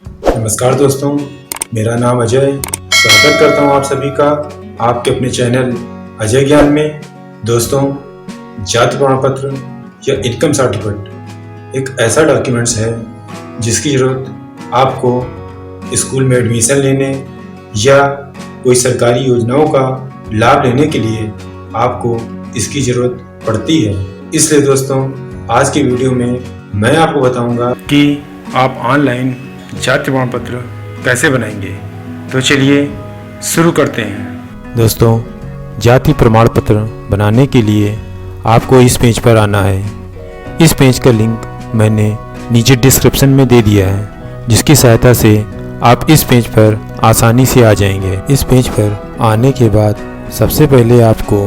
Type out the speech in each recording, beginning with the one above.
नमस्कार दोस्तों, मेरा नाम अजय। स्वागत करता हूं आप सभी का आपके अपने चैनल अजय ज्ञान में। दोस्तों, जाति प्रमाण पत्र या इनकम सर्टिफिकेट एक ऐसा डॉक्यूमेंट्स है जिसकी ज़रूरत आपको स्कूल में एडमिशन लेने या कोई सरकारी योजनाओं का लाभ लेने के लिए आपको इसकी ज़रूरत पड़ती है। इसलिए दोस्तों, आज की वीडियो में मैं आपको बताऊंगा कि आप ऑनलाइन जाति प्रमाण पत्र कैसे बनाएंगे। तो चलिए शुरू करते हैं। दोस्तों, जाति प्रमाण पत्र बनाने के लिए आपको इस पेज पर आना है। इस पेज का लिंक मैंने नीचे डिस्क्रिप्शन में दे दिया है, जिसकी सहायता से आप इस पेज पर आसानी से आ जाएंगे। इस पेज पर आने के बाद सबसे पहले आपको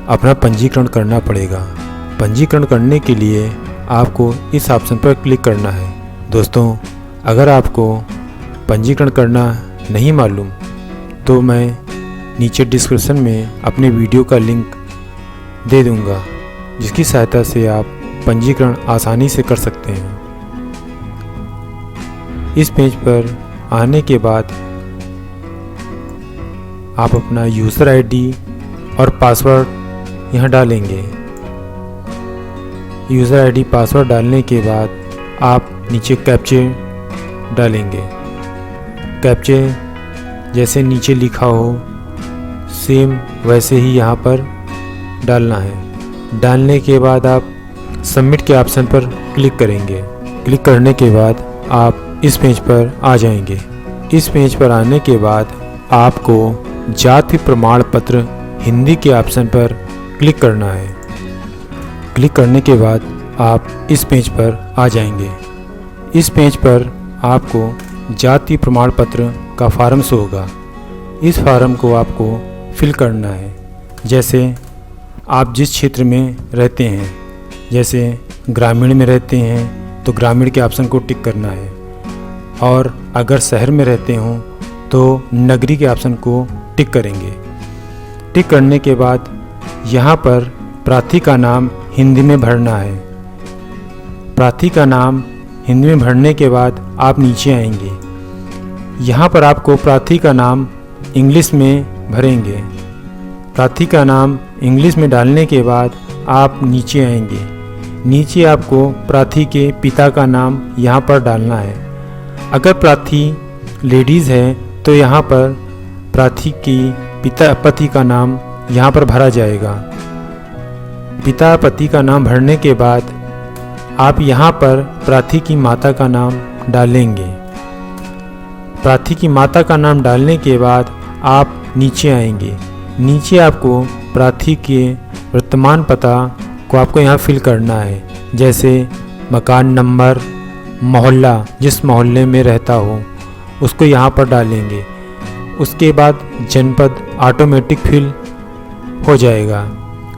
अपना पंजीकरण करना पड़ेगा। पंजीकरण करने के लिए आपको इस ऑप्शन पर क्लिक करना है। दोस्तों, अगर आपको पंजीकरण करना नहीं मालूम तो मैं नीचे डिस्क्रिप्शन में अपने वीडियो का लिंक दे दूंगा, जिसकी सहायता से आप पंजीकरण आसानी से कर सकते हैं। इस पेज पर आने के बाद आप अपना यूज़र आईडी और पासवर्ड यहाँ डालेंगे। यूज़र आईडी पासवर्ड डालने के बाद आप नीचे कैप्चे डालेंगे। कैप्चे जैसे नीचे लिखा हो सेम वैसे ही यहाँ पर डालना है। डालने के बाद आप सबमिट के ऑप्शन पर क्लिक करेंगे। क्लिक करने के बाद आप इस पेज पर आ जाएंगे। इस पेज पर आने के बाद आपको जाति प्रमाण पत्र हिंदी के ऑप्शन पर क्लिक करना है। क्लिक करने के बाद आप इस पेज पर आ जाएंगे। इस पेज पर आपको जाति प्रमाण पत्र का फार्म शो होगा। इस फार्म को आपको फिल करना है। जैसे आप जिस क्षेत्र में रहते हैं, जैसे ग्रामीण में रहते हैं तो ग्रामीण के ऑप्शन को टिक करना है, और अगर शहर में रहते हों तो नगरी के ऑप्शन को टिक करेंगे। टिक करने के बाद यहाँ पर प्रार्थी का नाम हिंदी में भरना है। प्रार्थी का नाम हिंदी में भरने के बाद आप नीचे आएंगे। यहाँ पर आपको प्रार्थी का नाम इंग्लिश में भरेंगे। प्रार्थी का नाम इंग्लिश में डालने के बाद आप नीचे आएंगे। नीचे आपको प्रार्थी के पिता का नाम यहाँ पर डालना है। अगर प्रार्थी लेडीज़ है तो यहाँ पर प्रार्थी की पति का नाम यहाँ पर भरा जाएगा। पिता पति का नाम भरने के बाद आप यहाँ पर प्रार्थी की माता का नाम डालेंगे। प्रार्थी की माता का नाम डालने के बाद आप नीचे आएंगे। नीचे आपको प्रार्थी के वर्तमान पता को आपको यहाँ फिल करना है, जैसे मकान नंबर, मोहल्ला जिस मोहल्ले में रहता हो उसको यहाँ पर डालेंगे। उसके बाद जनपद ऑटोमेटिक फिल हो जाएगा।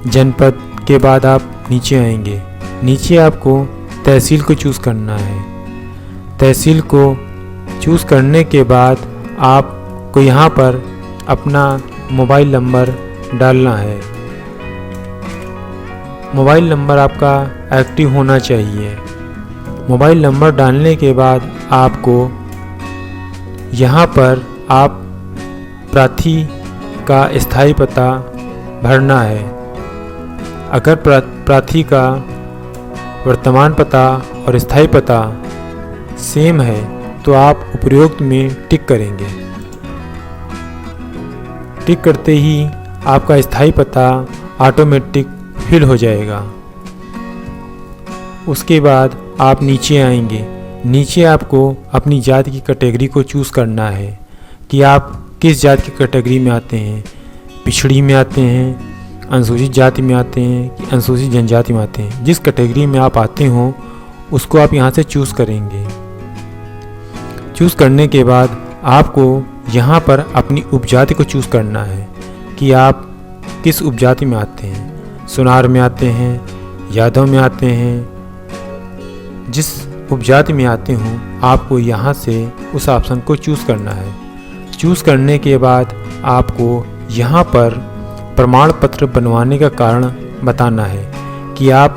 जनपद के बाद आप नीचे आएंगे। नीचे आपको तहसील को चूज़ करना है। तहसील को चूज़ करने के बाद आपको यहाँ पर अपना मोबाइल नंबर डालना है। मोबाइल नंबर आपका एक्टिव होना चाहिए। मोबाइल नंबर डालने के बाद आपको यहाँ पर आप प्रार्थी का स्थायी पता भरना है। अगर प्रार्थी का वर्तमान पता और स्थायी पता सेम है तो आप उपरोक्त में टिक करेंगे। टिक करते ही आपका स्थायी पता ऑटोमेटिक फिल हो जाएगा। उसके बाद आप नीचे आएंगे। नीचे आपको अपनी जाति की कैटेगरी को चूज़ करना है कि आप किस जाति की कैटेगरी में आते हैं। पिछड़ी में आते हैं, अनुसूचित जाति में आते हैं कि अनुसूचित जनजाति में आते हैं। जिस कैटेगरी में आप आते हो उसको आप यहाँ से चूज़ करेंगे। चूज़ करने के बाद आपको यहाँ पर अपनी उपजाति को चूज़ करना है कि आप किस उपजाति में आते हैं। सुनार में आते हैं, यादव में आते हैं। जिस उपजाति में आते हो आपको यहाँ से उस ऑप्शन को चूज़ करना है। चूज़ करने के बाद आपको यहाँ पर प्रमाण पत्र बनवाने का कारण बताना है कि आप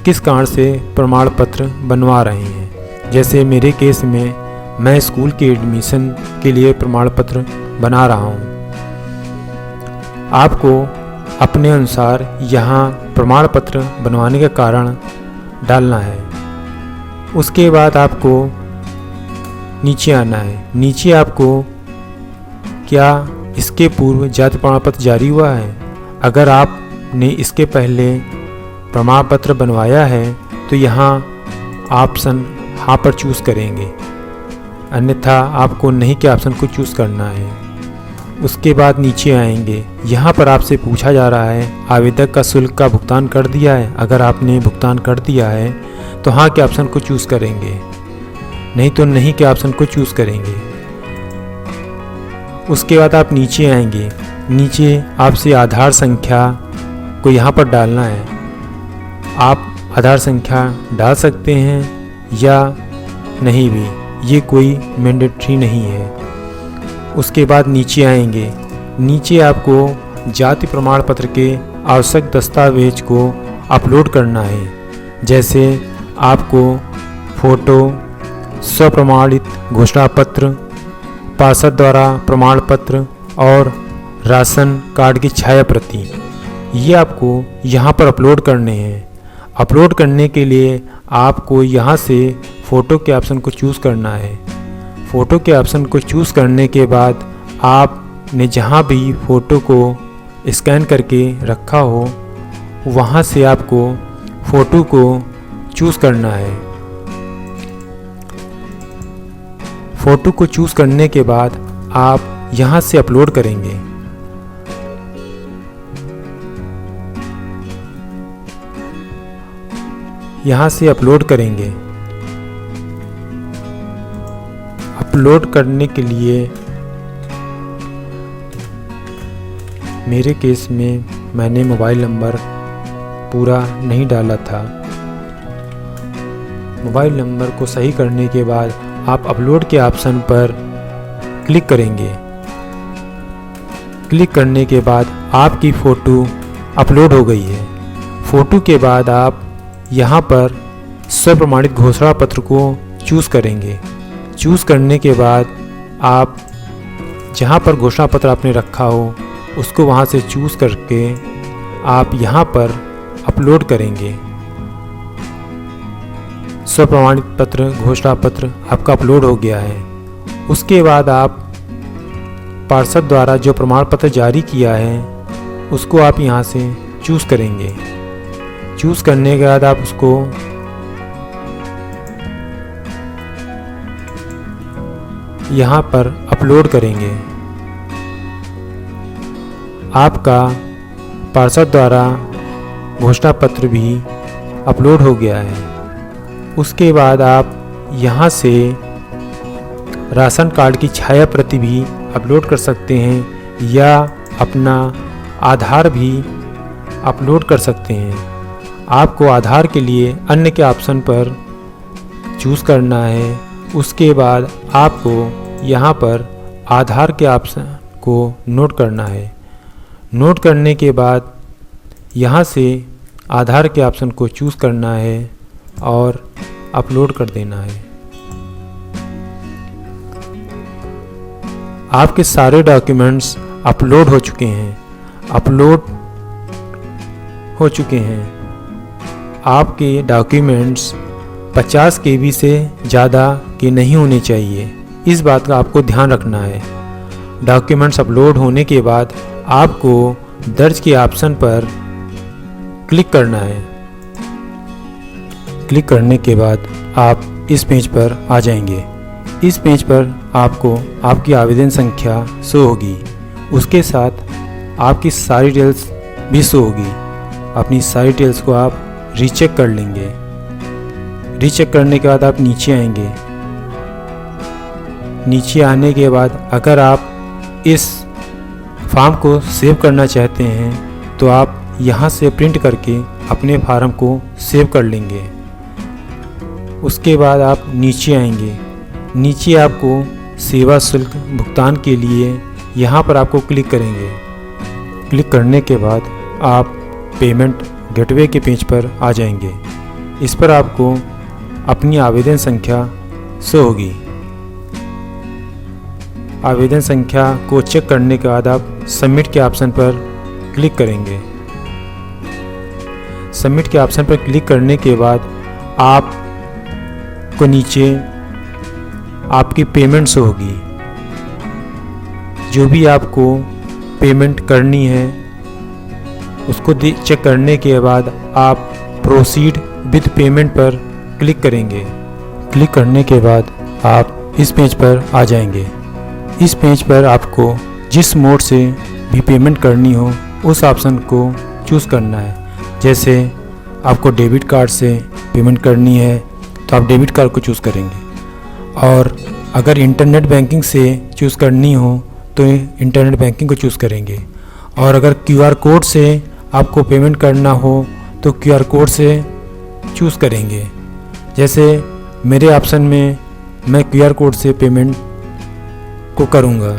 किस कारण से प्रमाण पत्र बनवा रहे हैं। जैसे मेरे केस में मैं स्कूल के एडमिशन के लिए प्रमाण पत्र बना रहा हूँ। आपको अपने अनुसार यहाँ प्रमाण पत्र बनवाने का कारण डालना है। उसके बाद आपको नीचे आना है। नीचे आपको क्या इसके पूर्व जाति प्रमाण पत्र जारी हुआ है? अगर आपने इसके पहले प्रमाण पत्र बनवाया है तो यहाँ ऑप्शन हाँ पर चूज़ करेंगे, अन्यथा आपको नहीं के ऑप्शन को चूज़ करना है। उसके बाद नीचे आएंगे। यहाँ पर आपसे पूछा जा रहा है आवेदक का शुल्क का भुगतान कर दिया है। अगर आपने भुगतान कर दिया है तो हाँ के ऑप्शन को चूज़ करेंगे, नहीं तो नहीं के ऑप्शन को चूज़ करेंगे। उसके बाद आप नीचे आएंगे। नीचे आपसे आधार संख्या को यहाँ पर डालना है। आप आधार संख्या डाल सकते हैं या नहीं भी, ये कोई मैंडेटरी नहीं है। उसके बाद नीचे आएंगे। नीचे आपको जाति प्रमाण पत्र के आवश्यक दस्तावेज को अपलोड करना है, जैसे आपको फ़ोटो, स्वप्रमाणित घोषणा पत्र, पार्षद द्वारा प्रमाण पत्र और राशन कार्ड की छाया प्रति, ये आपको यहाँ पर अपलोड करने हैं। अपलोड करने के लिए आपको यहाँ से फ़ोटो के ऑप्शन को चूज़ करना है। फ़ोटो के ऑप्शन को चूज़ करने के बाद आपने जहाँ भी फ़ोटो को स्कैन करके रखा हो वहाँ से आपको फ़ोटो को चूज़ करना है। फ़ोटो को चूज़ करने के बाद आप यहाँ से अपलोड करेंगे। यहाँ से अपलोड करेंगे। अपलोड करने के लिए मेरे केस में मैंने मोबाइल नंबर पूरा नहीं डाला था। मोबाइल नंबर को सही करने के बाद आप अपलोड के ऑप्शन पर क्लिक करेंगे। क्लिक करने के बाद आपकी फ़ोटो अपलोड हो गई है। फ़ोटो के बाद आप यहाँ पर स्वप्रमाणित घोषणा पत्र को चूज़ करेंगे। चूज़ करने के बाद आप जहाँ पर घोषणा पत्र आपने रखा हो उसको वहाँ से चूज़ करके आप यहाँ पर अपलोड करेंगे। स्वप्रमाणित पत्र घोषणा पत्र आपका अपलोड हो गया है। उसके बाद आप पार्षद द्वारा जो प्रमाण पत्र जारी किया है उसको आप यहाँ से चूज़ करेंगे। चूज़ करने के बाद आप उसको यहाँ पर अपलोड करेंगे। आपका पार्षद द्वारा घोषणा पत्र भी अपलोड हो गया है। उसके बाद आप यहाँ से राशन कार्ड की छाया प्रति भी अपलोड कर सकते हैं या अपना आधार भी अपलोड कर सकते हैं। आपको आधार के लिए अन्य के ऑप्शन पर चूज़ करना है। उसके बाद आपको यहाँ पर आधार के ऑप्शन को नोट करना है। नोट करने के बाद यहाँ से आधार के ऑप्शन को चूज़ करना है और अपलोड कर देना है। आपके सारे डॉक्यूमेंट्स अपलोड हो चुके हैं। आपके डॉक्यूमेंट्स 50 KB से ज़्यादा के नहीं होने चाहिए। इस बात का आपको ध्यान रखना है। डॉक्यूमेंट्स अपलोड होने के बाद आपको दर्ज के ऑप्शन पर क्लिक करना है। क्लिक करने के बाद आप इस पेज पर आ जाएंगे। इस पेज पर आपको आपकी आवेदन संख्या शो होगी। उसके साथ आपकी सारी डिटेल्स भी शो होगी। अपनी सारी डिटेल्स को आप रीचेक कर लेंगे। रीचेक करने के बाद आप नीचे आएंगे। नीचे आने के बाद अगर आप इस फॉर्म को सेव करना चाहते हैं तो आप यहाँ से प्रिंट करके अपने फार्म को सेव कर लेंगे। उसके बाद आप नीचे आएंगे। नीचे आपको सेवा शुल्क भुगतान के लिए यहाँ पर आपको क्लिक करेंगे। क्लिक करने के बाद आप पेमेंट गेटवे के पेज पर आ जाएंगे। इस पर आपको अपनी आवेदन संख्या शो होगी। आवेदन संख्या को चेक करने के बाद आप सबमिट के ऑप्शन पर क्लिक करेंगे। सबमिट के ऑप्शन पर क्लिक करने के बाद आप को नीचे आपकी पेमेंट शो होगी। जो भी आपको पेमेंट करनी है उसको चेक करने के बाद आप प्रोसीड विद पेमेंट पर क्लिक करेंगे। क्लिक करने के बाद आप इस पेज पर आ जाएंगे। इस पेज पर आपको जिस मोड से भी पेमेंट करनी हो उस ऑप्शन को चूज़ करना है। जैसे आपको डेबिट कार्ड से पेमेंट करनी है तो आप डेबिट कार्ड को चूज़ करेंगे, और अगर इंटरनेट बैंकिंग से चूज़ करनी हो तो इंटरनेट बैंकिंग को चूज़ करेंगे, और अगर QR कोड से आपको पेमेंट करना हो तो QR कोड से चूज़ करेंगे। जैसे मेरे ऑप्शन में मैं QR कोड से पेमेंट को करूँगा।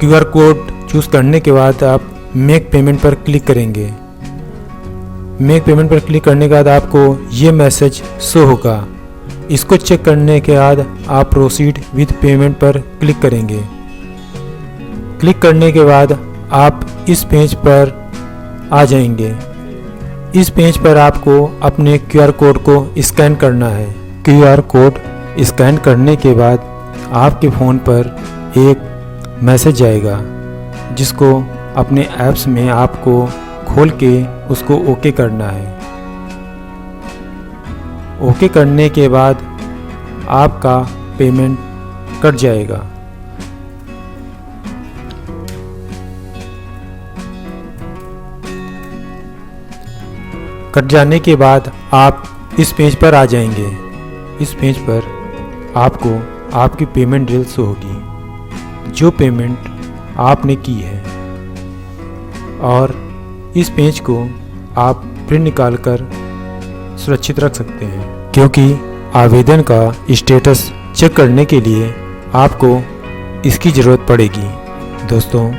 QR कोड चूज़ करने के बाद आप मेक पेमेंट पर क्लिक करेंगे। मेक पेमेंट पर क्लिक करने के बाद आपको ये मैसेज शो होगा। इसको चेक करने के बाद आप प्रोसीड विद पेमेंट पर क्लिक करेंगे। क्लिक करने के बाद आप इस पेज पर आ जाएंगे। इस पेज पर आपको अपने QR कोड को स्कैन करना है। QR कोड स्कैन करने के बाद आपके फ़ोन पर एक मैसेज जाएगा, जिसको अपने ऐप्स में आपको खोल के उसको ओके करना है। ओके करने के बाद आपका पेमेंट कट जाएगा। कट जाने के बाद आप इस पेज पर आ जाएंगे। इस पेज पर आपको आपकी पेमेंट डिटेल्स होगी, जो पेमेंट आपने की है, और इस पेज को आप प्रिंट निकाल कर सुरक्षित रख सकते हैं, क्योंकि आवेदन का स्टेटस चेक करने के लिए आपको इसकी ज़रूरत पड़ेगी। दोस्तों,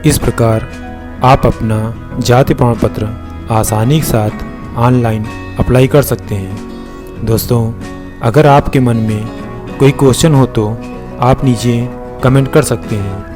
इस प्रकार आप अपना जाति प्रमाण पत्र आसानी के साथ ऑनलाइन अप्लाई कर सकते हैं। दोस्तों, अगर आपके मन में कोई क्वेश्चन हो तो आप नीचे कमेंट कर सकते हैं।